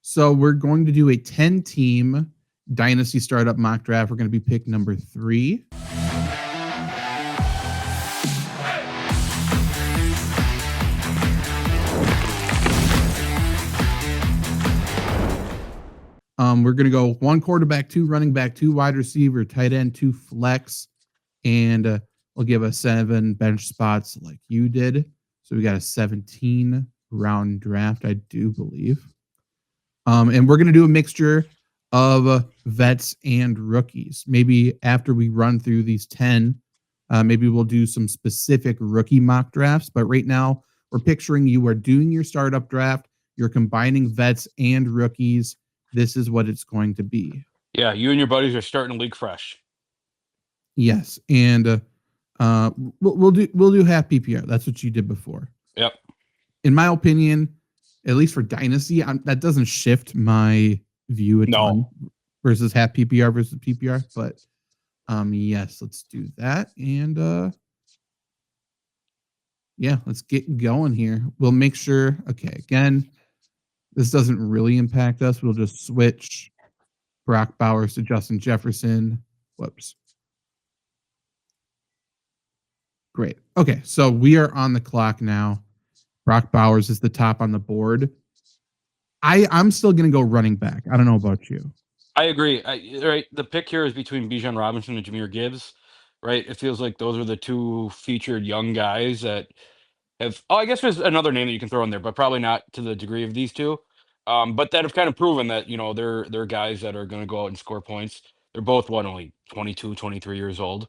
So we're going to do a 10-team Dynasty startup mock draft. We're going to be pick number 3. We're going to go 1 quarterback, 2 running back, 2 wide receiver, tight end, 2 flex, and we'll give us 7 bench spots like you did. So we got a 17-round draft, I do believe. And we're going to do a mixture of vets and rookies. Maybe after we run through these 10, maybe we'll do some specific rookie mock drafts. But right now, we're picturing you are doing your startup draft. You're combining vets and rookies. This is what it's going to be. Yeah, you and your buddies are starting to league fresh. Yes, and we'll do half PPR. That's what you did before. Yep. In my opinion, at least for Dynasty, that doesn't shift my view a ton versus half PPR versus PPR. But yes, let's do that. And yeah, let's get going here. We'll make sure. Okay, again, this doesn't really impact us. We'll just switch Brock Bowers to Justin Jefferson. Whoops. Great. Okay, so we are on the clock now. Brock Bowers is the top on the board. I'm still going to go running back. I don't know about you. I agree. Right, the pick here is between Bijan Robinson and Jahmyr Gibbs. Right, it feels like those are the 2 featured young guys that have. Oh, I guess there's another name that you can throw in there, but probably not to the degree of these 2. But that have kind of proven that they're guys that are going to go out and score points. They're both only 22, 23 years old.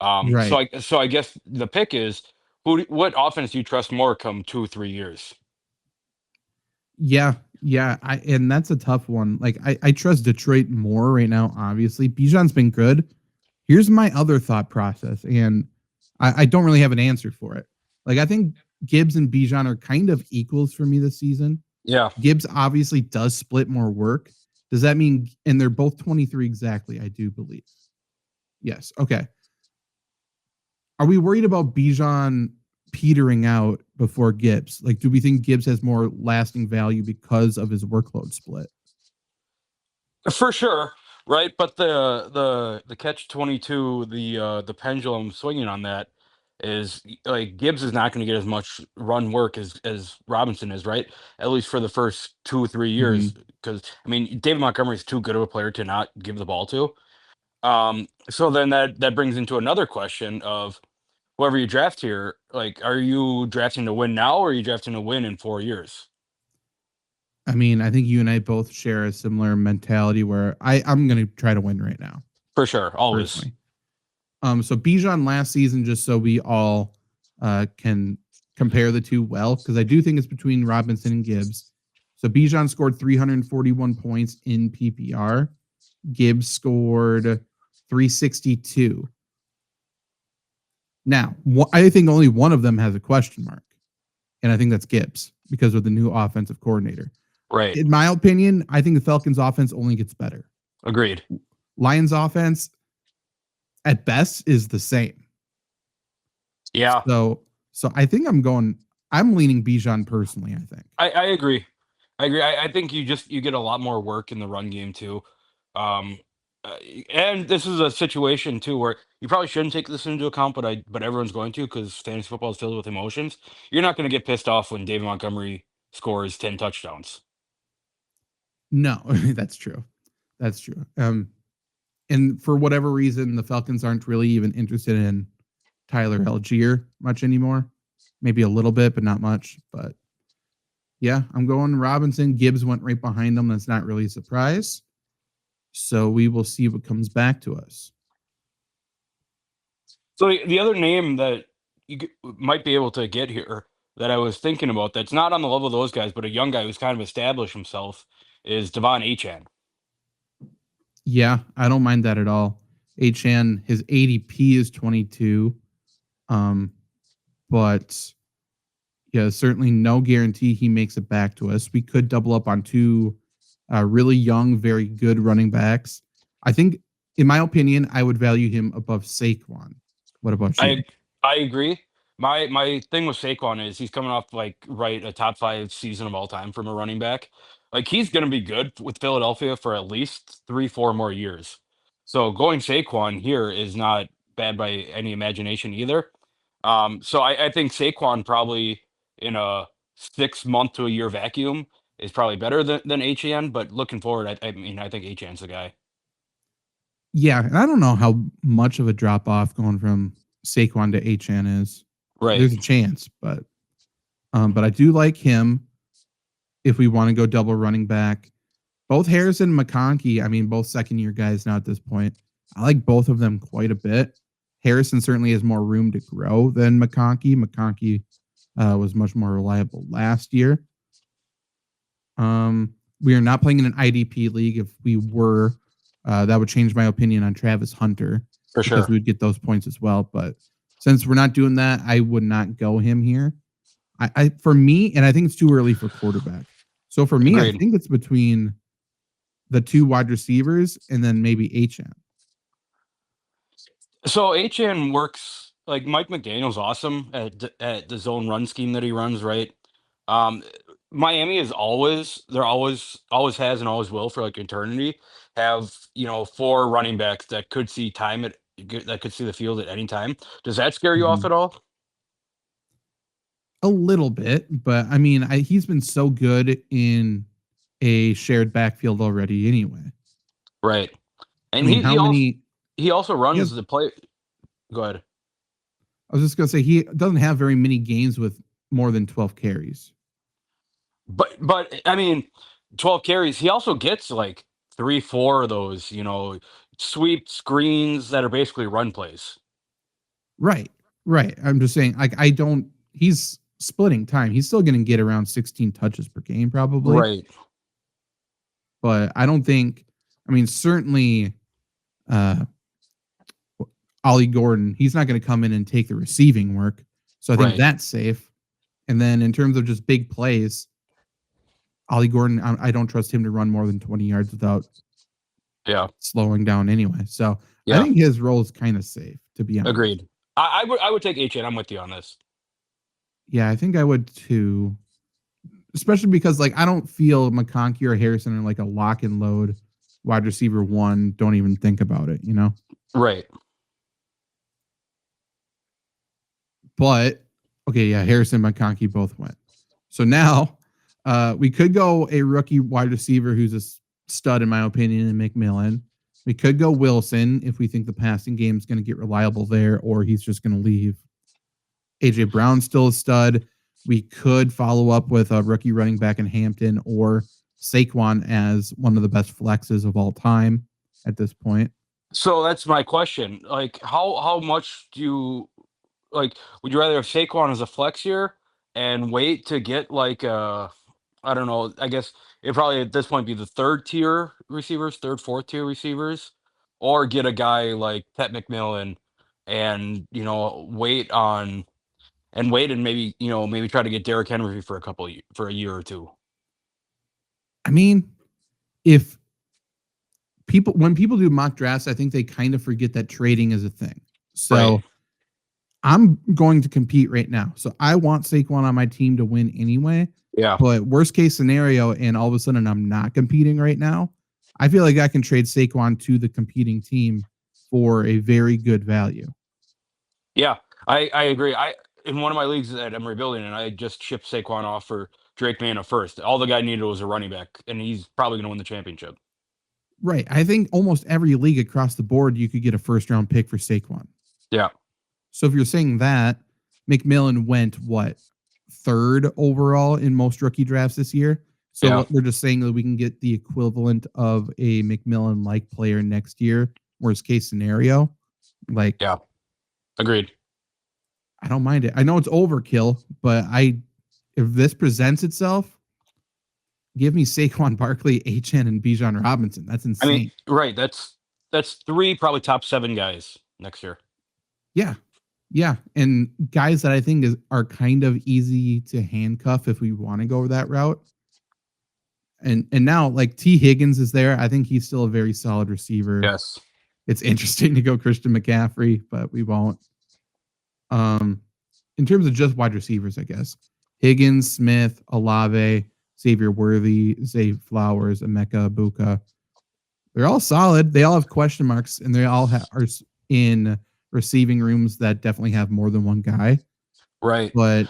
Right. So I guess the pick is what offense do you trust more come 2-3 years? Yeah, and that's a tough one. Like I trust Detroit more right now. Obviously, Bijan's been good. Here's my other thought process, and I don't really have an answer for it. Like I think Gibbs and Bijan are kind of equals for me this season. Yeah, Gibbs obviously does split more work. Does that mean? And they're both 23 exactly, I do believe. Yes. Okay. Are we worried about Bijan petering out before Gibbs? Like, do we think Gibbs has more lasting value because of his workload split? for sure, right? But the catch-22, the pendulum swinging on that is like Gibbs is not going to get as much run work as Robinson is, right? At least for the first 2-3 years, because I mean David Montgomery is too good of a player to not give the ball to. So then that brings into another question of whoever you draft here, like, are you drafting to win now or are you drafting to win in 4 years? I mean, I think you and I both share a similar mentality where I'm going to try to win right now. For sure, always. Personally. So Bijan last season, just so we all can compare the two well, because I do think it's between Robinson and Gibbs. So Bijan scored 341 points in PPR. Gibbs scored 362. Now, I think only one of them has a question mark, and I think that's Gibbs because of the new offensive coordinator. Right. In my opinion, I think the Falcons' offense only gets better. Agreed. Lions' offense, at best, is the same. Yeah. So I think I'm leaning Bijan personally, I think. I agree. I think you get a lot more work in the run game too. And this is a situation too where you probably shouldn't take this into account, but everyone's going to because fantasy football is filled with emotions. You're not going to get pissed off when David Montgomery scores 10 touchdowns. No, that's true. That's true. And for whatever reason, the Falcons aren't really even interested in Tyler Algier much anymore. Maybe a little bit, but not much. But yeah, I'm going Robinson. Gibbs went right behind them. That's not really a surprise. So we will see what comes back to us. So the other name that you might be able to get here that I was thinking about that's not on the level of those guys, but a young guy who's kind of established himself is Devon Achane. Yeah, I don't mind that at all. Achane, his ADP is 22. But yeah, certainly no guarantee he makes it back to us. We could double up on 2 really young, very good running backs. I think, in my opinion, I would value him above Saquon. What about you? I agree. My thing with Saquon is he's coming off a top 5 season of all time from a running back. Like, he's gonna be good with Philadelphia for at least 3, 4 more years. So going Saquon here is not bad by any imagination either. So I think Saquon probably in a 6 month to a year vacuum is probably better than HN, but looking forward, I mean, I think HN's the guy. Yeah, and I don't know how much of a drop off going from Saquon to HN is. Right. There's a chance, but I do like him if we want to go double running back. Both Harrison and McConkey, I mean, both second year guys now at this point. I like both of them quite a bit. Harrison certainly has more room to grow than McConkey. McConkey was much more reliable last year. We are not playing in an IDP league. If we were, that would change my opinion on Travis Hunter For because sure. we would get those points as well. But since we're not doing that, I would not go him here. I for me, and I think it's too early for quarterback. So for me, I Agreed. think it's between the two wide receivers and then maybe HN. So HN works like Mike McDaniel's awesome at the zone run scheme that he runs, right? Um, Miami is always has and always will for like eternity have, 4 running backs that could see that could see the field at any time. Does that scare you off Mhm. at all? A little bit, but I mean, he's been so good in a shared backfield already anyway. Right. I And mean, he how he also many he also he runs has the play. Go ahead. I was just gonna say he doesn't have very many games with more than 12 carries. But I mean, 12 carries, he also gets like 3, 4 of those, sweep screens that are basically run plays. Right. Right. I'm just saying, like, I don't he's splitting time. He's still gonna get around 16 touches per game, probably. Right. But I don't think I mean, certainly uh Ollie Gordon, he's not gonna come in and take the receiving work. So I think Right. that's safe. And then in terms of just big plays, Ollie Gordon, I don't trust him to run more than 20 yards without Yeah. slowing down anyway. So I Yeah. think his role is kind of safe, to be honest. Agreed. I would take HN. I'm with you on this. Yeah, I think I would too. Especially because like I don't feel McConkey or Harrison are like a lock and load wide receiver one. Don't even think about it, you know? Right. But okay, yeah, Harrison and McConkey both went. So now we could go a rookie wide receiver who's a stud, in my opinion, in McMillan. We could go Wilson if we think the passing game is going to get reliable there, or he's just going to leave. AJ Brown's still a stud. We could follow up with a rookie running back in Hampton or Saquon as one of the best flexes of all time at this point. So that's my question. Like, how much do you like? Would you rather have Saquon as a flex here and wait to get like I don't know. I guess it probably at this point be the third tier receivers, third, fourth tier receivers, or get a guy like Pet McMillan and wait and maybe try to get Derrick Henry for for a year or two. I mean, if when people do mock drafts, I think they kind of forget that trading is a thing. Right. So I'm going to compete right now. So I want Saquon on my team to win anyway. Yeah. But worst case scenario, and all of a sudden I'm not competing right now, I feel like I can trade Saquon to the competing team for a very good value. Yeah. I agree. I in one of my leagues that I'm rebuilding, and I just shipped Saquon off for Drake May in a first. All the guy needed was a running back, and he's probably going to win the championship. Right. I think almost every league across the board, you could get a first round pick for Saquon. Yeah. So if you're saying that, McMillan went what, third overall in most rookie drafts this year. So Yeah. what we're just saying that we can get the equivalent of a McMillan like player next year, worst case scenario. Like, Yeah. Agreed. I don't mind it. I know it's overkill, but if this presents itself, give me Saquon Barkley, HN, and Bijan Robinson. That's I mean, insane. right. That's 3 probably top 7 guys next year. Yeah. Yeah. And guys that I think are kind of easy to handcuff if we want to go that route. And now like T. Higgins is there. I think he's still a very solid receiver. Yes. It's interesting to go Christian McCaffrey, but we won't. In terms of just wide receivers, I guess Higgins, Smith, Olave, Xavier Worthy, Zay Flowers, Emeka Ibuka. They're all solid. They all have question marks, and they all are in receiving rooms that definitely have more than one guy. Right. But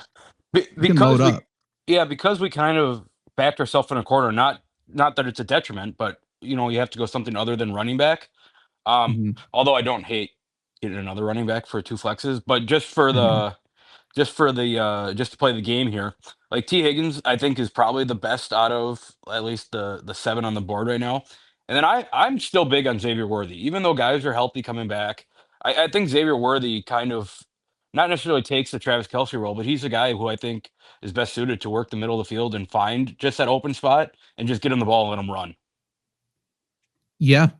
you can Because load we, up. yeah, because we kind of backed ourselves in a corner. Not that it's a detriment, but you have to go something other than running back. Mhm. Although I don't hate getting another running back for two flexes, but Mhm. just to play the game here. Like T Higgins, I think is probably the best out of at least the seven on the board right now. And then I'm still big on Xavier Worthy, even though guys are healthy coming back. I think Xavier Worthy kind of not necessarily takes the Travis Kelsey role, but he's a guy who I think is best suited to work the middle of the field and find just that open spot and just get him the ball and let him run. Yeah.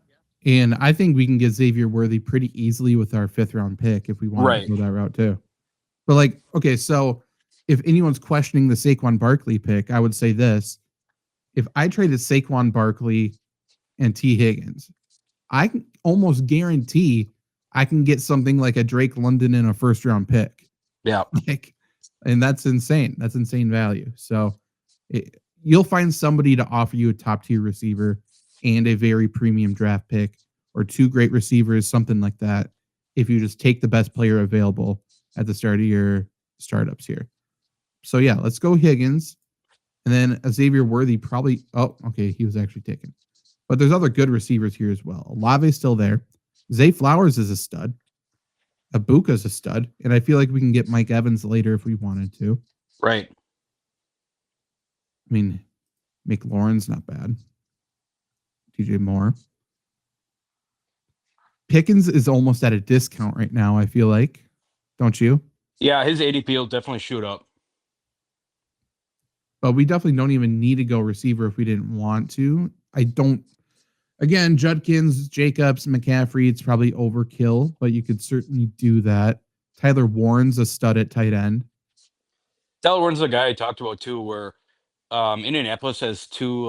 And I think we can get Xavier Worthy pretty easily with our 5th-round pick if we wanted to Right. go that route too. But like, okay, so if anyone's questioning the Saquon Barkley pick, I would say this. If I traded Saquon Barkley and T. Higgins, I can almost guarantee I can get something like a Drake London in a 1st-round pick. Yeah. Like, and that's insane. That's insane value. So you'll find somebody to offer you a top tier receiver and a very premium draft pick or 2 great receivers, something like that. If you just take the best player available at the start of your startups here. So yeah, let's go Higgins. And then Xavier Worthy probably. Oh, okay. He was actually taken. But there's other good receivers here as well. Olave's still there. Zay Flowers is a stud. Ibuka's a stud. And I feel like we can get Mike Evans later if we wanted to. Right. I mean, McLaurin's not bad. DJ Moore. Pickens is almost at a discount right now, I feel like. Don't you? Yeah, his ADP will definitely shoot up. But we definitely don't even need to go receiver if we didn't want to. I don't. Again, Judkins, Jacobs, McCaffrey, it's probably overkill, but you could certainly do that. Tyler Warren's a stud at tight end. Tyler Warren's the guy I talked about too, where Indianapolis has two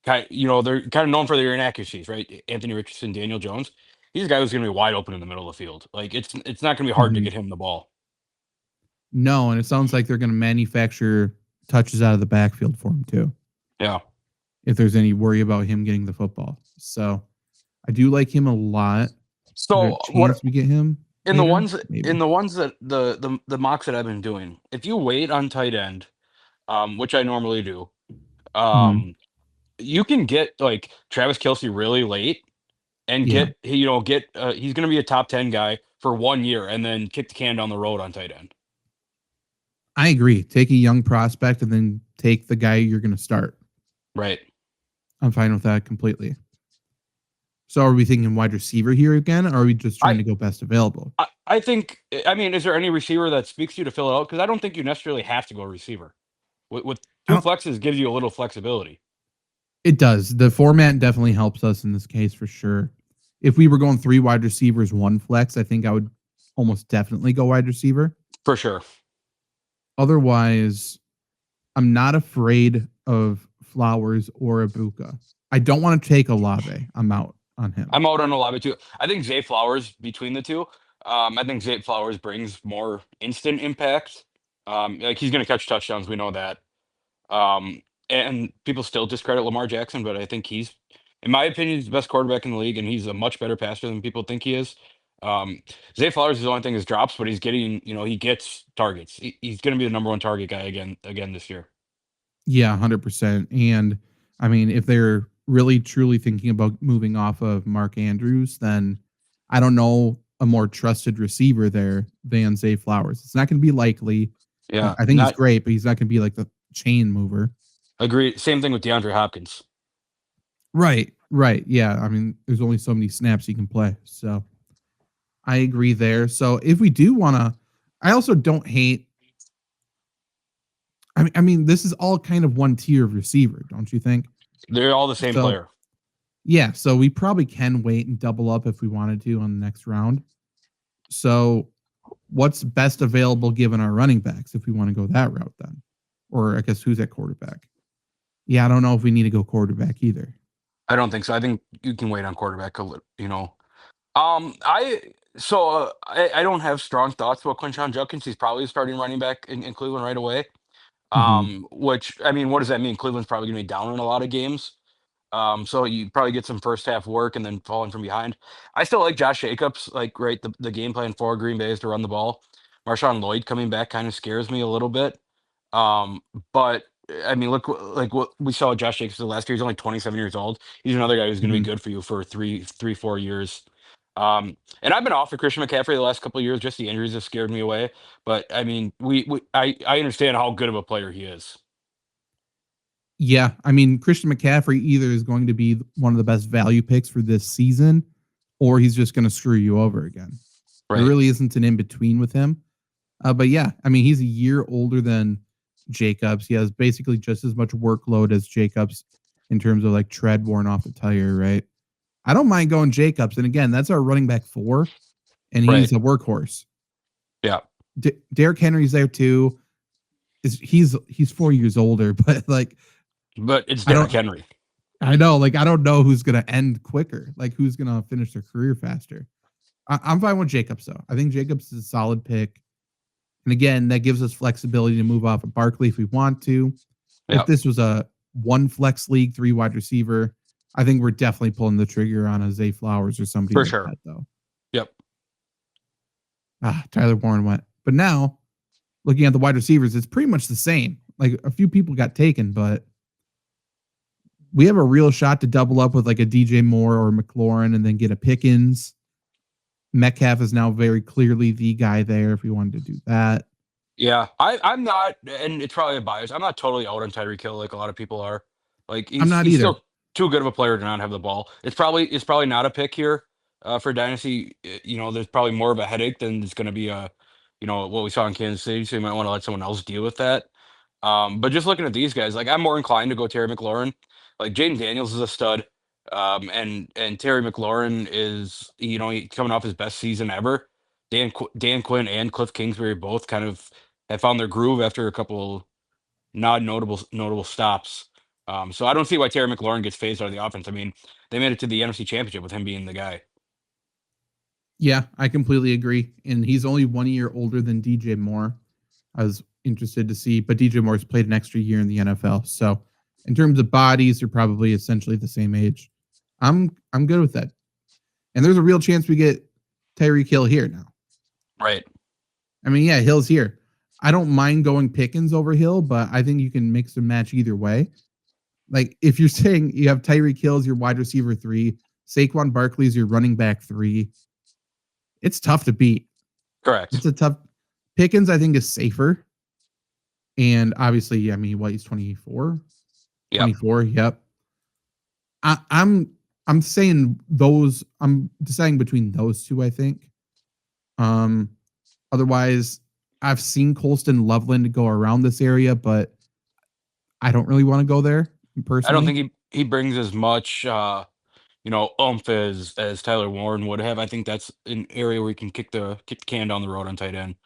they're kind of known for their inaccuracies, right? Anthony Richardson, Daniel Jones. He's a guy who's going to be wide open in the middle of the field. Like it's not going to be hard to Mm-hmm. get him the ball. No, and it sounds like they're going to manufacture touches out of the backfield for him too. Yeah. If there's any worry about him getting the football, so I do like him a lot. So chance we get him in later? the ones Maybe. in the ones that the mocks that I've been doing, if you wait on tight end, which I normally do, you can get like Travis Kelsey really late and Yeah, he's going to be a top 10 guy for 1 year and then kick the can down the road on tight end. I agree. Take a young prospect and then take the guy you're going to start. Right. I'm fine with that completely. So are we thinking wide receiver here again, or are we just trying to go best available? I think, I mean, is there any receiver that speaks to you to fill it out? Because I don't think you necessarily have to go receiver. With two flexes gives you a little flexibility. It does. The format definitely helps us in this case for sure. If we were going 3 wide receivers, 1 flex, I think I would almost definitely go wide receiver. For sure. Otherwise, I'm not afraid of Flowers or Ibuka. I don't want to take Olave. I'm out on him. I'm out on Olave too. I think Zay Flowers between the two. I think Zay Flowers brings more instant impact. Like he's going to catch touchdowns. We know that. And people still discredit Lamar Jackson, but I think he's, in my opinion, he's the best quarterback in the league, and he's a much better passer than people think he is. Zay Flowers is the only thing is drops, but he's getting, he gets targets. He's going to be the number 1 target guy again this year. Yeah, 100%. And I mean, if they're really truly thinking about moving off of Mark Andrews, then I don't know a more trusted receiver there than Zay Flowers. It's not going to be likely. Yeah, I think he's great, but he's not going to be like the chain mover. Agreed. Same thing with DeAndre Hopkins. Right. Yeah. I mean, there's only so many snaps you can play. So I agree there. So if we do want to, I also don't hate. I mean, this is all kind of one tier of receiver, don't you think? They're all the same player. Yeah. So we probably can wait and double up if we wanted to on the next round. So what's best available given our running backs if we want to go that route then? Or I guess who's at quarterback? Yeah, I don't know if we need to go quarterback either. I don't think so. I think you can wait on quarterback a little, I don't have strong thoughts about Quinshon Judkins. He's probably starting running back in Cleveland right away. Which, I mean, what does that mean? Cleveland's probably going to be down in a lot of games. So you probably get some first half work and then falling from behind. I still like Josh Jacobs. Like, right, the game plan for Green Bay is to run the ball. Marshawn Lloyd coming back kind of scares me a little bit. Um, but I mean, look, like what we saw with Josh Jacobs the last year. He's only 27 years old. He's another guy who's going to be Hmm. good for you for 4 years. And I've been off of Christian McCaffrey the last couple of years. Just the injuries have scared me away. But I mean, I understand how good of a player he is. Yeah, I mean, Christian McCaffrey either is going to be one of the best value picks for this season, or he's just going to screw you over again. There Right. really isn't an in between with him. But yeah, I mean, he's a year older than Jacobs. He has basically just as much workload as Jacobs in terms of like tread worn off the tire, right? I don't mind going Jacobs. And again, that's our running back 4, and Right. he's a workhorse. Yeah. Derrick Henry's there too. He's 4 years older, but like But it's I Derrick don't Henry. I know, like I don't know who's gonna end quicker, like who's gonna finish their career faster. I'm fine with Jacobs though. I think Jacobs is a solid pick. And again, that gives us flexibility to move off of Barkley if we want to. If Yeah. this was a 1 flex league, 3 wide receiver, I think we're definitely pulling the trigger on a Zay Flowers or somebody For like sure. that, though. Yep. Tyler Warren went. But now, looking at the wide receivers, it's pretty much the same. Like a few people got taken, but we have a real shot to double up with like a DJ Moore or McLaurin and then get a Pickens. Metcalf is now very clearly the guy there if we wanted to do that. Yeah, I'm not, and it's probably a bias. I'm not totally out on Tyreek Hill like a lot of people are. Like I'm not he's either. still too good of a player to not have the ball. It's probably not a pick here for Dynasty. You know, there's probably more of a headache than it's going to be what we saw in Kansas City. So you might want to let someone else deal with that. But just looking at these guys, like I'm more inclined to go Terry McLaurin. Like Jaden Daniels is a stud, and Terry McLaurin is coming off his best season ever. Dan Quinn and Cliff Kingsbury both kind of have found their groove after a couple not notable stops. So I don't see why Terry McLaurin gets phased out of the offense. I mean, they made it to the NFC Championship with him being the guy. Yeah, I completely agree. And he's only 1 year older than DJ Moore. I was interested to see, but DJ Moore's played an extra year in the NFL. So in terms of bodies, they're probably essentially the same age. I'm good with that. And there's a real chance we get Tyreek Hill here now. Right. I mean, yeah, Hill's here. I don't mind going Pickens over Hill, but I think you can mix and match either way. Like if you're saying you have Tyreek Hill as your wide receiver 3, Saquon Barkley's your running back 3, it's tough to beat. Correct. It's a tough. Pickens, I think, is safer. And obviously, I mean, he's 24? Yep. 24, yep. I'm saying those, I'm deciding between those two, I think. Otherwise, I've seen Colston Loveland go around this area, but I don't really want to go there personally. I don't think he brings as much oomph as Tyler Warren would have. I think that's an area where you can kick the can down the road on tight end.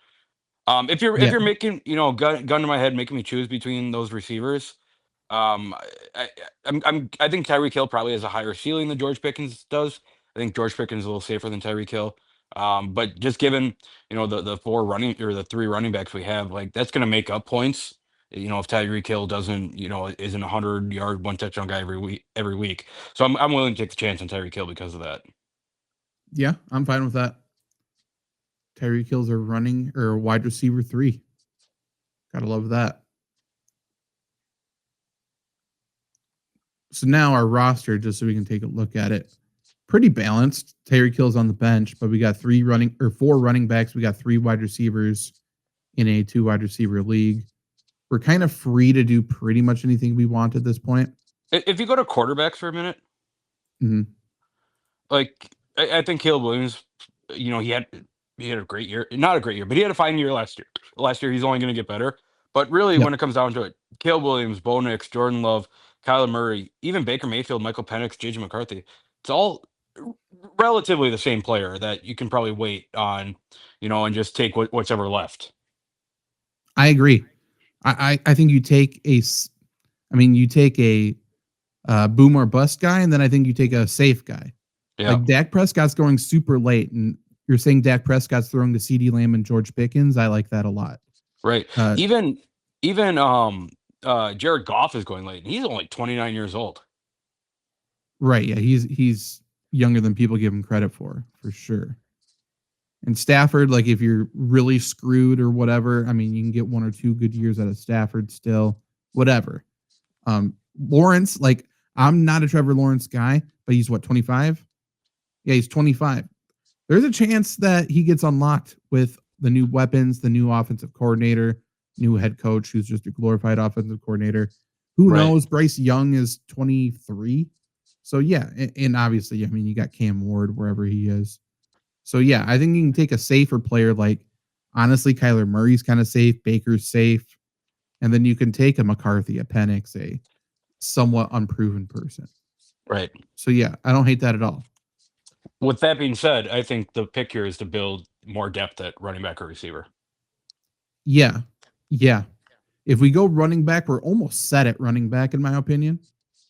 If you're making gun to my head making me choose between those receivers, I I think Tyreek Hill probably has a higher ceiling than George Pickens does. I think George Pickens is a little safer than Tyreek Hill. But just given the 3 running backs we have, like that's going to make up points. If Tyreek Hill doesn't isn't 100-yard 1 touchdown guy every week, so I'm willing to take the chance on Tyreek Hill because of that. Yeah, I'm fine with that. Tyreek Hill's a running or wide receiver 3. Gotta love that. So now our roster, just so we can take a look at it, pretty balanced. Tyreek Hill's on the bench, but we got 4 running backs. We got 3 wide receivers in a 2 wide receiver league. We're kind of free to do pretty much anything we want at this point. If you go to quarterbacks for a minute, like I think Caleb Williams, he had a great year. Not a great year, but he had a fine year last year. Last year, he's only going to get better. But really, when it comes down to it, Caleb Williams, Bo Nix, Jordan Love, Kyler Murray, even Baker Mayfield, Michael Penix, J.J. McCarthy, it's all relatively the same player that you can probably wait on, and just take what's ever left. I agree. I think you take a boom or bust guy, and then I think you take a safe guy. Yeah. Like Dak Prescott's going super late, and you're saying Dak Prescott's throwing to CeeDee Lamb and George Pickens. I like that a lot. Right. Even Even Jared Goff is going late, and he's only 29 years old. Right. Yeah. He's younger than people give him credit for sure. And Stafford, like if you're really screwed or whatever, I mean, you can get 1 or 2 good years out of Stafford still, whatever. Lawrence, like I'm not a Trevor Lawrence guy, but he's what, 25? Yeah, he's 25. There's a chance that he gets unlocked with the new weapons, the new offensive coordinator, new head coach who's just a glorified offensive coordinator. Who knows? Bryce Young is 23. So yeah, and obviously, I mean, you got Cam Ward wherever he is. So yeah, I think you can take a safer player like honestly, Kyler Murray's kind of safe, Baker's safe, and then you can take a McCarthy, a Penix, a somewhat unproven person. Right. So yeah, I don't hate that at all. With that being said, I think the pick here is to build more depth at running back or receiver. Yeah. Yeah. If we go running back, we're almost set at running back, in my opinion.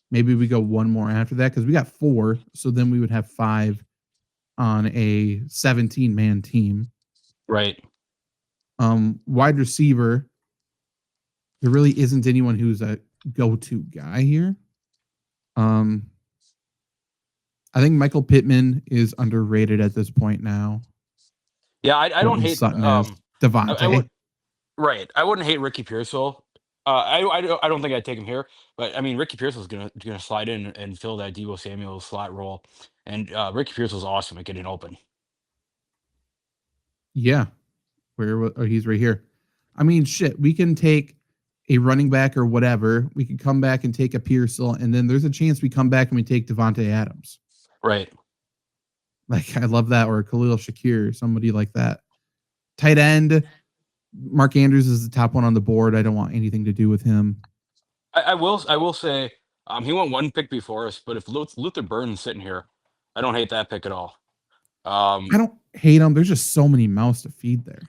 Maybe we go one more after that because we got 4. So then we would have 5 on a 17-man team. Right. Wide receiver, there really isn't anyone who's a go-to guy here. I think Michael Pittman is underrated at this point now. Yeah, I don't hate Sutton is. Devontae. Right. I wouldn't hate Ricky Pearsall. I don't think I'd take him here, but I mean Ricky Pearsall's gonna slide in and fill that Deebo Samuel slot role, and Ricky Pearsall's awesome at getting open. Yeah, he's right here. I mean, shit, we can take a running back or whatever. We could come back and take a Pearsall, and then there's a chance we come back and we take Devontae Adams. Right. Like I love that, or Khalil Shakir, somebody like that. Tight end. Mark Andrews is the top one on the board. I don't want anything to do with him. I will say he went 1 pick before us, but if Luther Burden's sitting here, I don't hate that pick at all. I don't hate him. There's just so many mouths to feed there.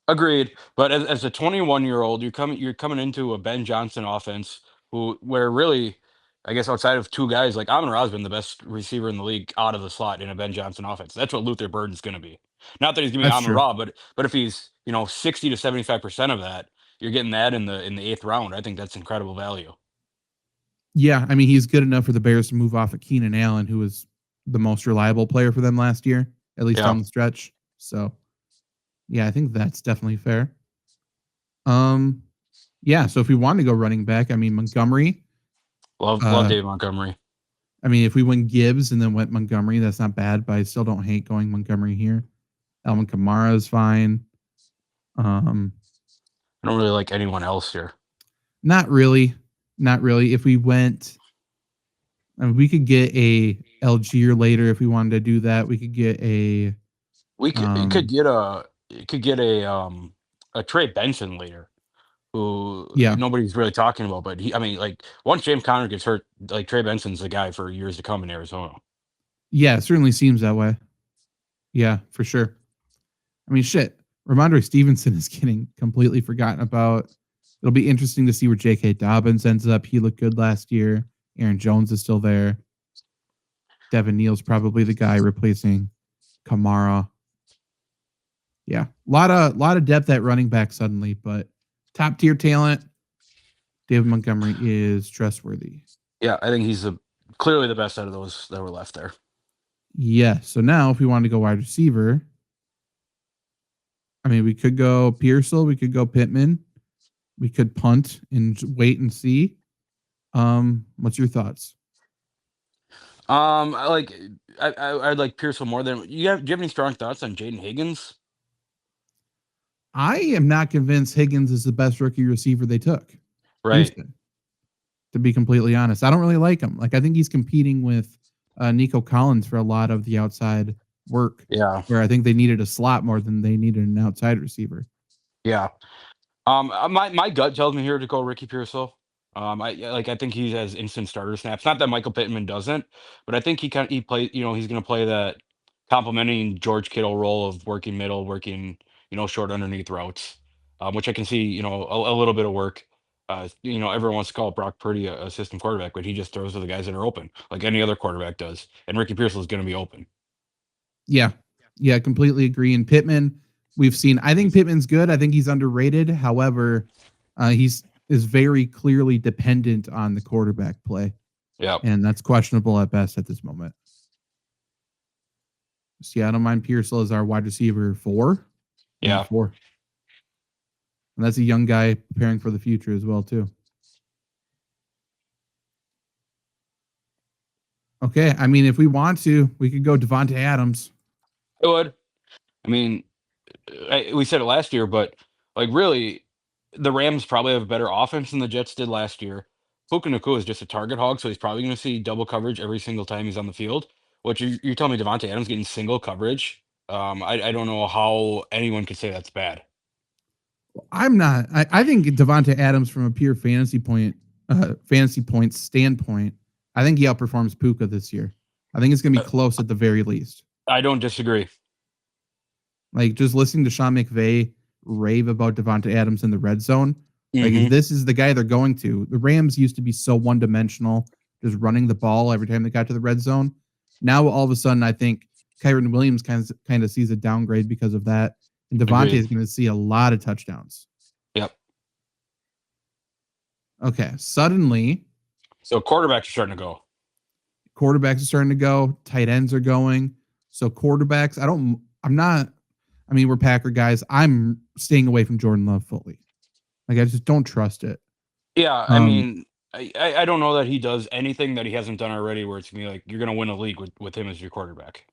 Agreed, but as a 21-year-old, you're coming into a Ben Johnson offense where really, I guess outside of 2 guys, like Amon-Ra's been the best receiver in the league out of the slot in a Ben Johnson offense. That's what Luther Burden's going to be. Not that he's going to be That's true. Amon-Ra, but if he's 60 to 75% of that, you're getting that in the 8th round. I think that's incredible value. Yeah, I mean he's good enough for the Bears to move off of Keenan Allen, who was the most reliable player for them last year, at least down the stretch. So yeah, I think that's definitely fair. Yeah, so if we want to go running back, I mean Montgomery. Love Dave Montgomery. I mean, if we went Gibbs and then went Montgomery, that's not bad, but I still don't hate going Montgomery here. Alvin Kamara is fine. I don't really like anyone else here. Not really. If we went, I mean, we could get a Algier later if we wanted to do that. We could get a. We could get a Trey Benson later, who nobody's really talking about. But once James Conner gets hurt, like Trey Benson's the guy for years to come in Arizona. Yeah, it certainly seems that way. Yeah, for sure. I mean, shit. Ramondre Stevenson is getting completely forgotten about. It'll be interesting to see where J.K. Dobbins ends up. He looked good last year. Aaron Jones is still there. Devin Neal's probably the guy replacing Kamara. Yeah, a lot of depth at running back suddenly, but top tier talent. David Montgomery is trustworthy. Yeah, I think he's clearly the best out of those that were left there. Yeah. So now, if we wanted to go wide receiver, I mean, we could go Pearsall, we could go Pittman, we could punt and wait and see. What's your thoughts? I like Pearsall more than do you have any strong thoughts on Jaden Higgins? I am not convinced Higgins is the best rookie receiver they took. Right. Houston, to be completely honest, I don't really like him. Like I think he's competing with Nico Collins for a lot of the outside work. Yeah. Where I think they needed a slot more than they needed an outside receiver. Yeah. My gut tells me here to go Ricky Pearsall. I think he has instant starter snaps. Not that Michael Pittman doesn't, but I think he plays. He's going to play that complementing George Kittle role of working middle, working short underneath routes, which I can see a little bit of work. Everyone wants to call Brock Purdy a system quarterback, but he just throws to the guys that are open, like any other quarterback does. And Ricky Pearsall is going to be open. Yeah, completely agree. And Pittman, we've seen. I think Pittman's good. I think he's underrated. However, He's is very clearly dependent on the quarterback play, Yep. and that's questionable at best at this moment. See, I don't mind Pearsall as our wide receiver 4. Yeah. 4. And that's a young guy preparing for the future as well, too. Okay, I mean, if we want to, we could go Devontae Adams. It would. I mean, we said it last year, but like really, the Rams probably have a better offense than the Jets did last year. Puka Nacua is just a target hog, so he's probably going to see double coverage every single time he's on the field. Which you're telling me Devontae Adams getting single coverage? I don't know how anyone could say that's bad. I'm not. I think Devontae Adams, from a pure fantasy points standpoint, I think he outperforms Puka this year. I think it's going to be close at the very least. I don't disagree. Like, just listening to Sean McVay rave about Devontae Adams in the red zone, like, if this is the guy they're going to, the Rams used to be so one-dimensional, just running the ball every time they got to the red zone. Now, all of a sudden, I think Kyren Williams kind of sees a downgrade because of that. And Devontae is going to see a lot of touchdowns. Yep. Okay, suddenly. So quarterbacks are starting to go. Quarterbacks are starting to go. Tight ends are going. So quarterbacks, I mean, we're Packer guys. I'm staying away from Jordan Love fully. Like, I just don't trust it. Yeah, I mean, I don't know that he does anything that he hasn't done already where it's going to be like, you're going to win a league with him as your quarterback.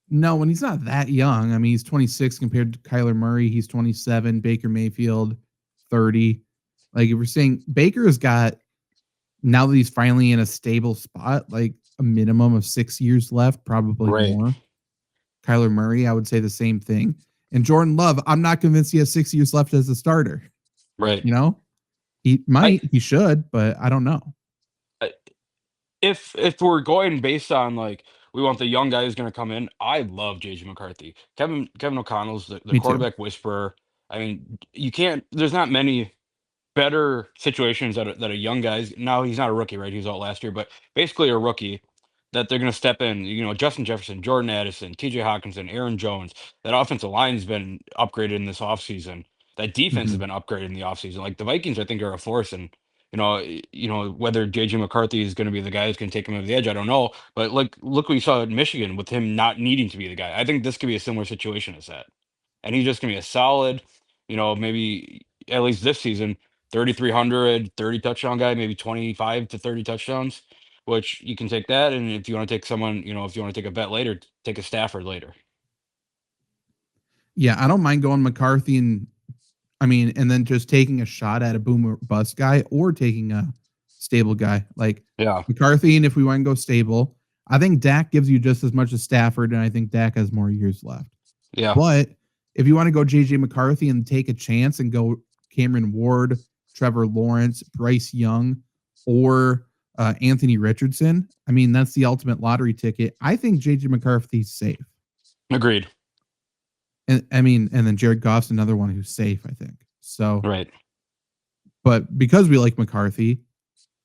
No, when he's not that young. I mean, he's 26 compared to Kyler Murray. He's 27. Baker Mayfield, 30. Like, if we're saying Baker has got, now that he's finally in a stable spot, like a minimum of 6 years left, probably more. Kyler Murray, I would say the same thing. And Jordan Love, I'm not convinced he has 6 years left as a starter. Right. You know, he might, he should, but I don't know. If we're going based on like, we want the young guy who's going to come in, I love JJ McCarthy. Kevin O'Connell's the quarterback whisperer. I mean, you can't. There's not many better situations that a young guy's. Now he's not a rookie, right? He was out last year, but basically a rookie that they're going to step in. You know, Justin Jefferson, Jordan Addison, T.J. Hawkinson, Aaron Jones. That offensive line's been upgraded in this offseason. That defense has been upgraded in the offseason. Like the Vikings, I think are a force, and you know whether JJ McCarthy is going to be the guy who's going to take him over the edge, I don't know. But like, look what we saw in Michigan with him not needing to be the guy. I think this could be a similar situation as that, and he's just going to be a solid, maybe at least this season, 3,300, 30 touchdown guy, maybe 25 to 30 touchdowns. Which you can take that, and if you want to take someone, if you want to take a bet later, take a Stafford later. Yeah, I don't mind going McCarthy and then just taking a shot at a boomer bust guy or taking a stable guy like McCarthy. And if we want to go stable, I think Dak gives you just as much as Stafford, and I think Dak has more years left. Yeah. But if you want to go JJ McCarthy and take a chance and go Cameron Ward, Trevor Lawrence, Bryce Young, or Anthony Richardson, I mean, that's the ultimate lottery ticket. I think JJ McCarthy's safe. Agreed. And then Jared Goff's another one who's safe, I think. So, right. But because we like McCarthy,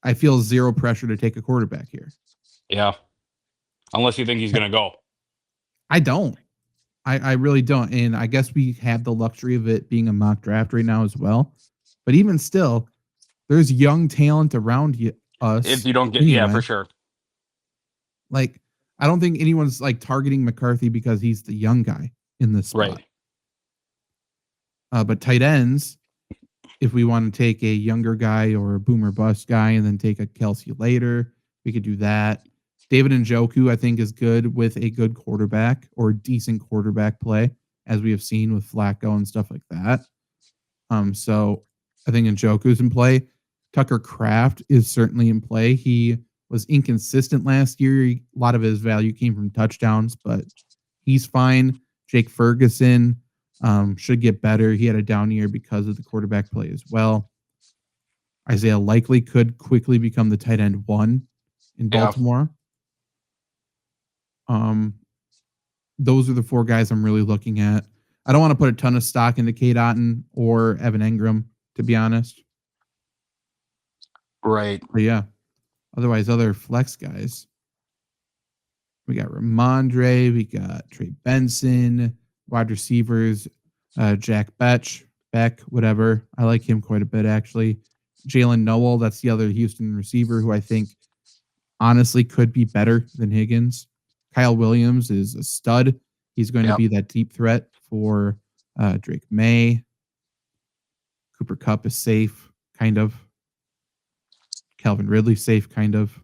I feel zero pressure to take a quarterback here. Yeah. Unless you think he's going to go. I don't. I really don't. And I guess we have the luxury of it being a mock draft right now as well. But even still, there's young talent around us. If you don't get, yeah, for sure. Like, I don't think anyone's like targeting McCarthy because he's the young guy in this spot. Right. But tight ends, if we want to take a younger guy or a boomer bust guy and then take a Kelsey later, we could do that. David Njoku, I think, is good with a good quarterback or decent quarterback play, as we have seen with Flacco and stuff like that. So I think Njoku's in play. Tucker Kraft is certainly in play. He was inconsistent last year. A lot of his value came from touchdowns, but he's fine. Jake Ferguson should get better. He had a down year because of the quarterback play as well. Isaiah Likely could quickly become the tight end 1 in Baltimore. Those are the 4 guys I'm really looking at. I don't want to put a ton of stock into Cade Otton or Evan Engram, to be honest. Right. But yeah. Otherwise, other flex guys. We got Ramondre. We got Trey Benson. Wide receivers, Jack Batch, Beck, whatever. I like him quite a bit, actually. Jalen Noel, that's the other Houston receiver who I think honestly could be better than Higgins. Kyle Williams is a stud. He's going to be that deep threat for Drake May. Cooper Kupp is safe, kind of. Calvin Ridley safe, kind of.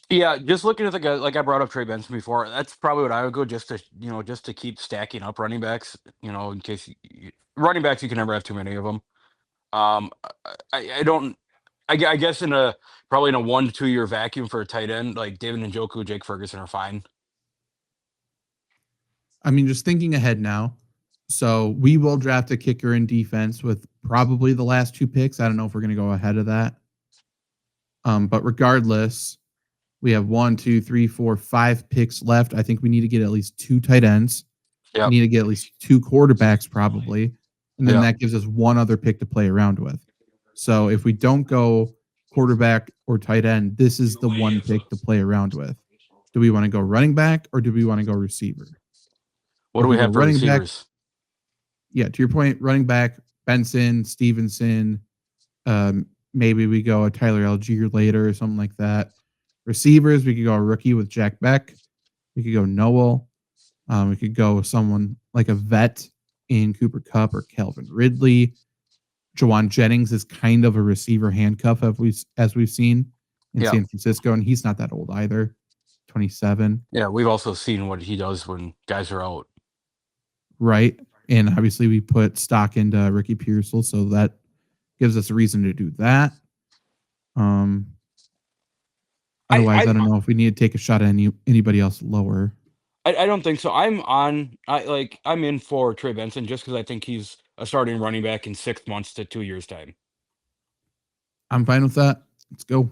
Yeah, just looking at the guy, like I brought up Trey Benson before. That's probably what I would go, just to keep stacking up running backs. In case running backs, you can never have too many of them. I don't. I guess probably in a 1 to 2 year vacuum for a tight end, like David Njoku, Jake Ferguson are fine. I mean, just thinking ahead now. So we will draft a kicker in defense with probably the last 2 picks. I don't know if we're going to go ahead of that. But regardless, we have 1, 2, 3, 4, 5 picks left. I think we need to get at least 2 tight ends. Yep. We need to get at least 2 quarterbacks, probably. And then that gives us 1 other pick to play around with. So if we don't go quarterback or tight end, this is the 1 pick to play around with. Do we want to go running back or do we want to go receiver? What do we have for receivers? Yeah, to your point, running back, Benson, Stevenson. Maybe we go a Tyler Algier later or something like that. Receivers, we could go a rookie with Jack Beck. We could go Noel. We could go with someone like a vet in Cooper Kupp or Calvin Ridley. Jawan Jennings is kind of a receiver handcuff as we've seen in San Francisco, and he's not that old either. 27. Yeah, we've also seen what he does when guys are out. Right. And obviously we put stock into Ricky Pearsall, so that gives us a reason to do that. Otherwise, I don't know if we need to take a shot at anybody else lower. I don't think so. I'm in for Trey Benson just because I think he's a starting running back in 6 months to 2 years time. I'm fine with that. Let's go.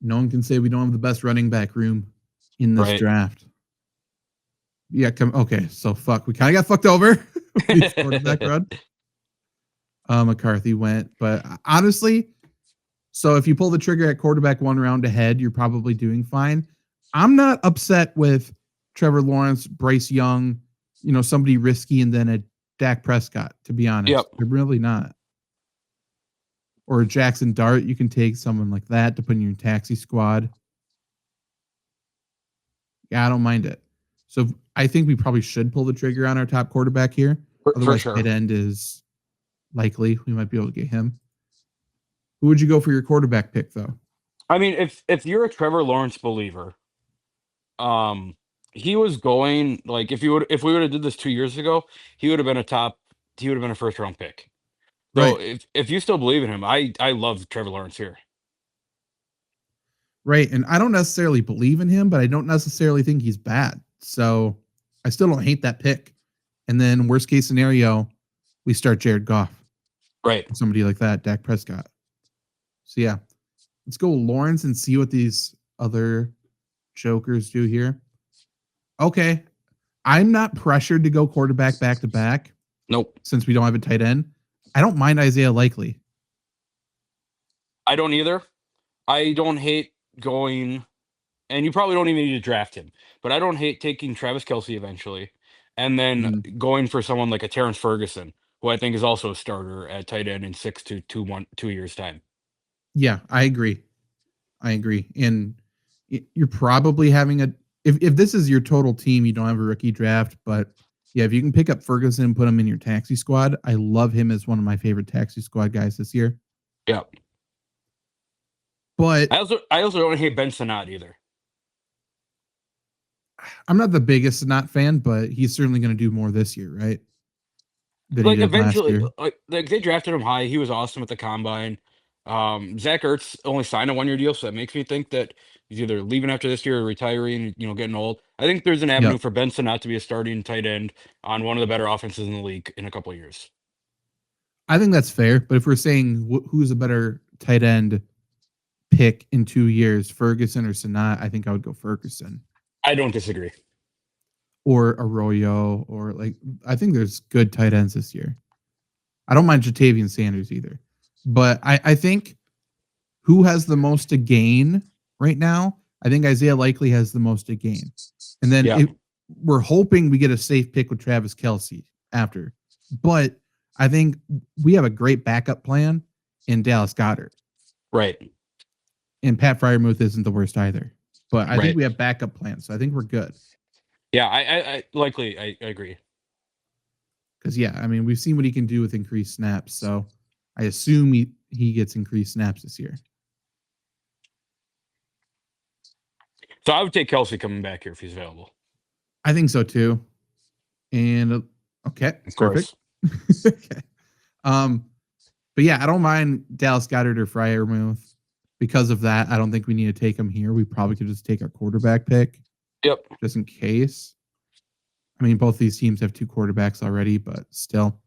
No one can say we don't have the best running back room in this draft. Yeah, okay, so fuck. We kind of got fucked over. Quarterback run. McCarthy went, but honestly, so if you pull the trigger at quarterback 1 round ahead, you're probably doing fine. I'm not upset with Trevor Lawrence, Bryce Young, somebody risky, and then a Dak Prescott, to be honest. Yep. I'm really not. Or Jackson Dart, you can take someone like that to put in your taxi squad. Yeah, I don't mind it. So I think we probably should pull the trigger on our top quarterback here. Otherwise, tight end is likely. We might be able to get him. Who would you go for your quarterback pick, though? I mean, if you're a Trevor Lawrence believer, he was going if we would have did this 2 years ago, he would have been a first round pick. So if you still believe in him, I love Trevor Lawrence here. Right, and I don't necessarily believe in him, but I don't necessarily think he's bad. So I still don't hate that pick. And then worst case scenario, we start Jared Goff. Right. Somebody like that, Dak Prescott. So yeah, let's go Lawrence and see what these other jokers do here. Okay. I'm not pressured to go quarterback back to back. Nope. Since we don't have a tight end. I don't mind Isaiah Likely. I don't either. I don't hate going, and you probably don't even need to draft him, but I don't hate taking Travis Kelce eventually, and then going for someone like a Terrence Ferguson, who I think is also a starter at tight end in 6 to 2 years time. Yeah, I agree. And you're probably having if this is your total team, you don't have a rookie draft, but yeah, if you can pick up Ferguson and put him in your taxi squad, I love him as one of my favorite taxi squad guys this year. Yeah. But I also don't hate Ben Sinnott either. I'm not the biggest Sinnott fan, but he's certainly going to do more this year, right? Eventually, they drafted him high. He was awesome at the combine. Zach Ertz only signed a 1-year deal, so that makes me think that he's either leaving after this year or retiring, getting old. I think there's an avenue for Ben Sinnott to be a starting tight end on one of the better offenses in the league in a couple of years. I think that's fair, but if we're saying who's a better tight end pick in 2 years, Ferguson or Sinnott, I think I would go Ferguson. I don't disagree. Or Arroyo, or I think there's good tight ends this year. I don't mind Jatavian Sanders either. But I think who has the most to gain right now? I think Isaiah Likely has the most to gain. And then we're hoping we get a safe pick with Travis Kelce after. But I think we have a great backup plan in Dallas Goedert. Right. And Pat Fryermuth isn't the worst either. But I think Right. we have backup plans. So I think we're good. Yeah, I likely I agree. Because, yeah, I mean, we've seen what he can do with increased snaps. So I assume he gets increased snaps this year. So I would take Kelsey coming back here if he's available. I think so too. And okay, Of perfect. course. Okay. But yeah, I don't mind Dallas Goedert or Fryermuth. Because of that, I don't think we need to take him here. We probably could just take our quarterback pick. Yep. Just in case. I mean, both these teams have 2 quarterbacks already, but still.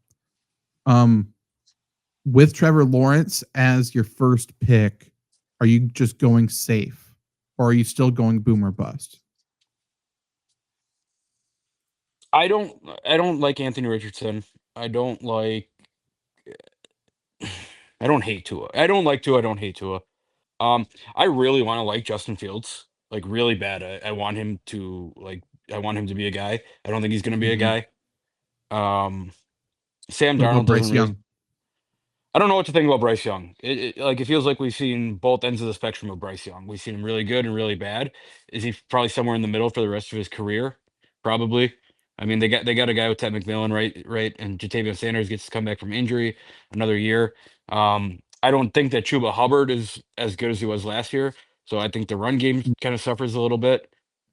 With Trevor Lawrence as your first pick, are you just going safe? Or are you still going boom or bust? I don't like Anthony Richardson. I don't hate Tua. I don't like Tua, I don't hate Tua. I really want to like Justin Fields, like really bad. I want him to I want him to be a guy. I don't think he's gonna be a guy. Sam What about Darnold doesn't Bryce really. Young? I don't know what to think about Bryce Young. It feels like we've seen both ends of the spectrum of Bryce Young. We've seen him really good and really bad. Is he probably somewhere in the middle for the rest of his career? Probably. I mean, they got a guy with Ted McMillan, right, and Jatavius Sanders gets to come back from injury another year. I don't think that Chuba Hubbard is as good as he was last year. So I think the run game kind of suffers a little bit.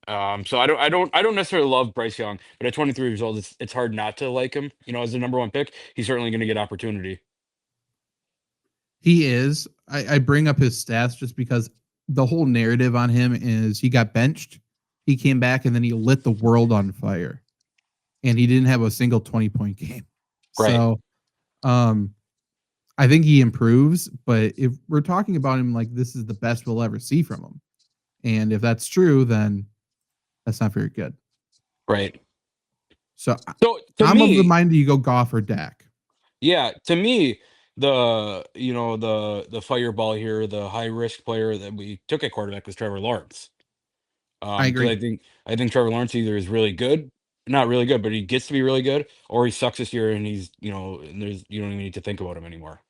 So I don't necessarily love Bryce Young, but at 23 years old, it's hard not to like him. You know, as the number 1 pick, he's certainly going to get opportunity. He is. I bring up his stats just because the whole narrative on him is he got benched, he came back, and then he lit the world on fire. And he didn't have a single 20-point game. Right. So I think he improves, but if we're talking about him like this is the best we'll ever see from him, and if that's true, then that's not very good. Right. So to I'm of the me, mind that you go Goff or Dak. yeah, to me, the fireball here, the high risk player that we took at quarterback was Trevor Lawrence. I Because agree. I think Trevor Lawrence either is really good, not really good, but he gets to be really good, or he sucks this year and he's and there's you don't even need to think about him anymore.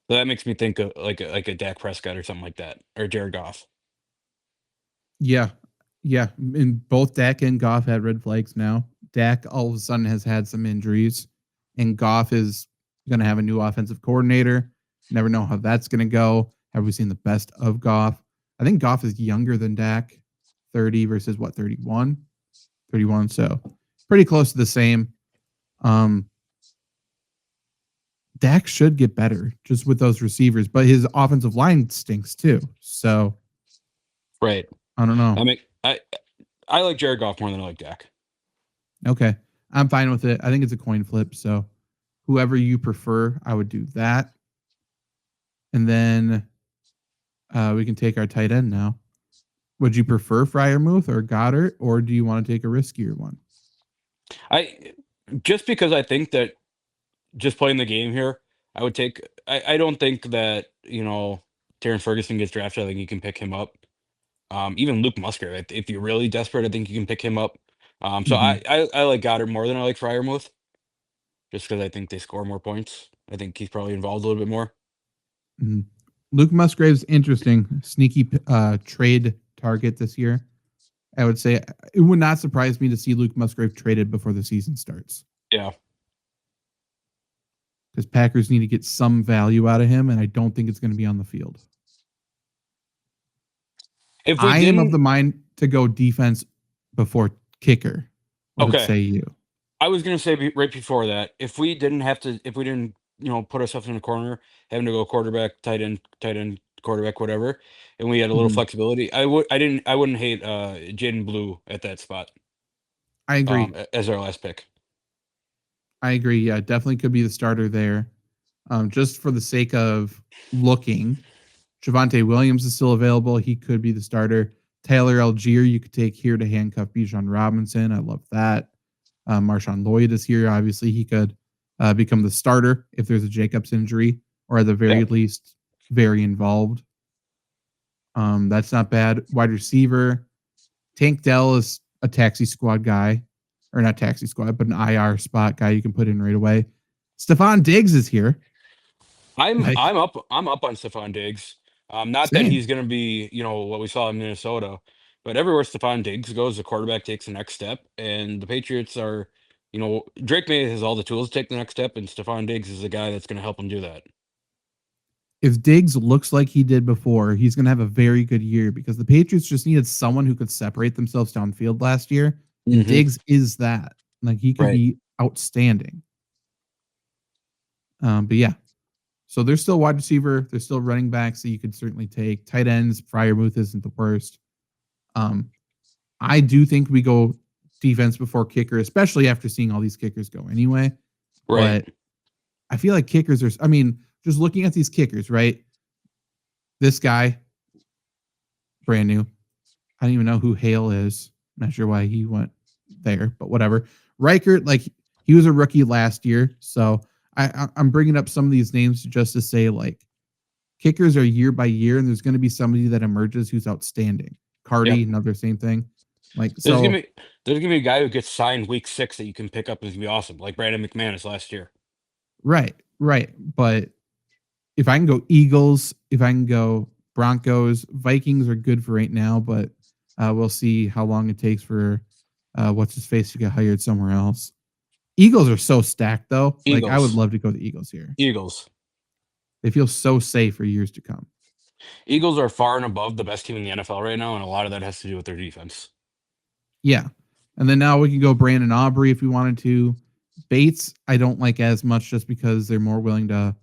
So that makes me think of like a Dak Prescott or something like that, or Jared Goff. Yeah. Yeah. And both Dak and Goff had red flags now. Dak all of a sudden has had some injuries, and Goff is going to have a new offensive coordinator. Never know how that's going to go. Have we seen the best of Goff? I think Goff is younger than Dak, 30 versus what, 31? 31. So pretty close to the same. Dak should get better just with those receivers, but his offensive line stinks too. So Right. I don't know. I mean, I like Jared Goff more than I like Dak. Okay. I'm fine with it. I think it's a coin flip. So whoever you prefer, I would do that. And then we can take our tight end now. Would you prefer Fryermuth or Goddard, or do you want to take a riskier one? I just because I think that just playing the game here, I would take. I don't think that Terrence Ferguson gets drafted. I think you can pick him up. Even Luke Musgrave, if you're really desperate, I think you can pick him up. So Mm-hmm. I like Goddard more than I like Fryermuth, just because I think they score more points. I think he's probably involved a little bit more. Mm-hmm. Luke Musgrave's interesting, sneaky trade target this year. I would say it would not surprise me to see Luke Musgrave traded before the season starts. Yeah. Because Packers need to get some value out of him, and I don't think it's going to be on the field. If we I am of didn't, the mind to go defense before kicker. What would okay, say you? I was gonna say right before that, if we didn't put ourselves in a corner, having to go quarterback, tight end, quarterback, whatever, and we had a little Mm-hmm. flexibility, I wouldn't hate Jaden Blue at that spot. I agree. As our last pick. I agree. Yeah, definitely could be the starter there. Just for the sake of looking, Javonte Williams is still available. He could be the starter. Taylor Algier, you could take here to handcuff Bijan Robinson. I love that. Marshawn Lloyd is here. Obviously, he could become the starter if there's a Jacobs injury, or at the very Yeah. least, very involved. That's not bad. Wide receiver, Tank Dell is a taxi squad guy, or not taxi squad, but an IR spot guy you can put in right away. Stephon Diggs is here. I'm Like, I'm up I'm up on Stephon Diggs. Not that same. he's going to be, what we saw in Minnesota, but everywhere Stephon Diggs goes, the quarterback takes the next step, and the Patriots are, Drake May has all the tools to take the next step, and Stephon Diggs is the guy that's going to help him do that. If Diggs looks like he did before, he's going to have a very good year because the Patriots just needed someone who could separate themselves downfield last year, and Hmm. Diggs is that. Like, he could Right. be outstanding. But yeah, so there's still wide receiver, there's still running backs that you could certainly take. Tight ends, Fryermuth isn't the worst. Um, I do think we go defense before kicker, especially after seeing all these kickers go anyway. Right. But I feel like kickers are, I mean, just looking at these kickers, right? This guy, brand new. I don't even know who Hale is. Not sure why he went there, but whatever. Reichert, like, he was a rookie last year. So I'm bringing up some of these names just to say, like, kickers are year by year, and there's going to be somebody that emerges who's outstanding. Cardi, Yep. another same thing. Like, There's gonna so, be there's gonna be a guy who gets signed week 6 that you can pick up and is gonna be awesome, like Brandon McManus last year. right, right. But if I can go Eagles, if I can go Broncos, Vikings are good for right now, but we'll see how long it takes for what's his face to get hired somewhere else. Eagles are so stacked though. Like, I would Eagles. love to go to the Eagles here. Eagles. They feel so safe for years to come. Eagles are far and above the best team in the NFL right now, and a lot of that has to do with their defense. Yeah. And then now we can go Brandon Aubrey if we wanted to. Bates, I don't like as much just because they're more willing to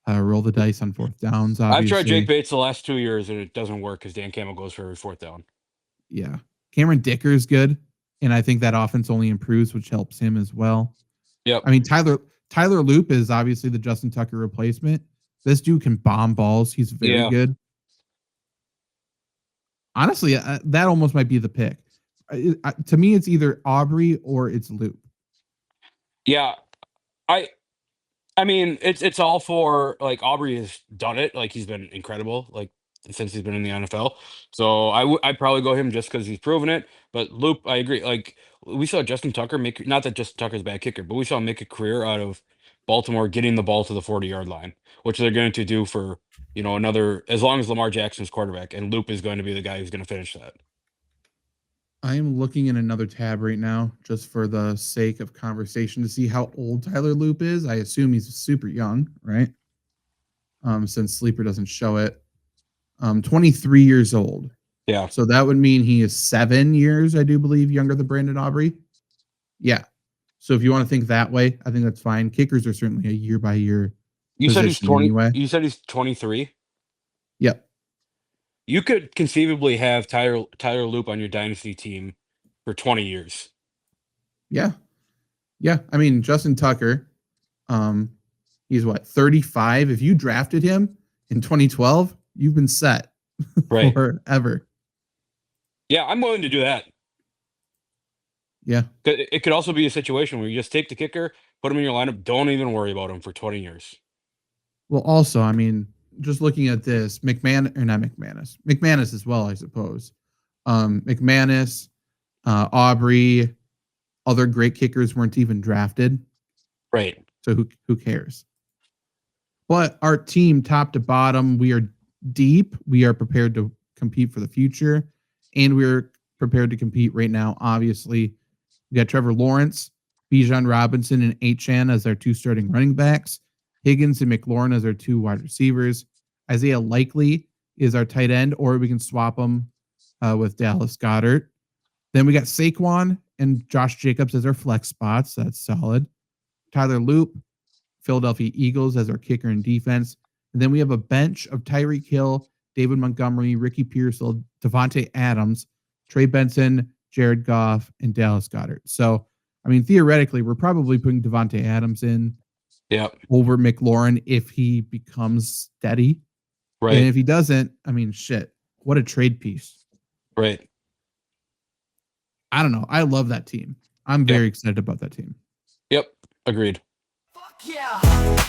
roll the dice on fourth downs, I've tried Jake obviously. Bates the last 2 years, and it doesn't work because Dan Campbell goes for every 4th down. Yeah. Cameron Dicker is good. And I think that offense only improves, which helps him as well. Yep. I mean, Tyler Loop is obviously the Justin Tucker replacement. This dude can bomb balls. He's very good. Honestly, that almost might be the pick. To me, it's either Aubrey or it's Loop. Yeah. I mean, it's all for, like, Aubrey has done it. Like, he's been incredible, like, since he's been in the NFL. So I'd probably go him just because he's proven it. But Loop, I agree. Like, we saw Justin Tucker make, not that Justin Tucker's a bad kicker, but we saw him make a career out of Baltimore getting the ball to the 40-yard line, which they're going to do for, another, as long as Lamar Jackson's quarterback, and Loop is going to be the guy who's going to finish that. I am looking in another tab right now just for the sake of conversation to see how old Tyler Loop is. I assume he's super young, right? Since Sleeper doesn't show it. 23 years old. Yeah. So that would mean he is 7 years, I do believe, younger than Brandon Aubrey. Yeah. So if you want to think that way, I think that's fine. Kickers are certainly a year by year position anyway. You said he's 23. Yep. You could conceivably have Tyler Loop on your dynasty team for 20 years. Yeah. Yeah. I mean, Justin Tucker, he's what, 35? If you drafted him in 2012, you've been set Right. forever. Yeah, I'm willing to do that. Yeah. It could also be a situation where you just take the kicker, put him in your lineup, don't even worry about him for 20 years. Well, also, I mean, just looking at this, McManus as well, I suppose. McManus, Aubrey, other great kickers weren't even drafted. Right. So who cares? But our team, top to bottom, we are deep. We are prepared to compete for the future, and we're prepared to compete right now. Obviously, we got Trevor Lawrence, Bijan Robinson, and Achan as our 2 starting running backs. Higgins and McLaurin as our 2 wide receivers. Isaiah Likely is our tight end, or we can swap them with Dallas Goedert. Then we got Saquon and Josh Jacobs as our flex spots. That's solid. Tyler Loop, Philadelphia Eagles as our kicker and defense. And then we have a bench of Tyreek Hill, David Montgomery, Ricky Pearsall, Devontae Adams, Trey Benson, Jared Goff, and Dallas Goedert. So, I mean, theoretically, we're probably putting Devontae Adams in over McLaurin if he becomes steady. Right. And if he doesn't, I mean, shit, what a trade piece. Right. I don't know. I love that team. I'm very excited about that team. Yep. Agreed. Fuck yeah.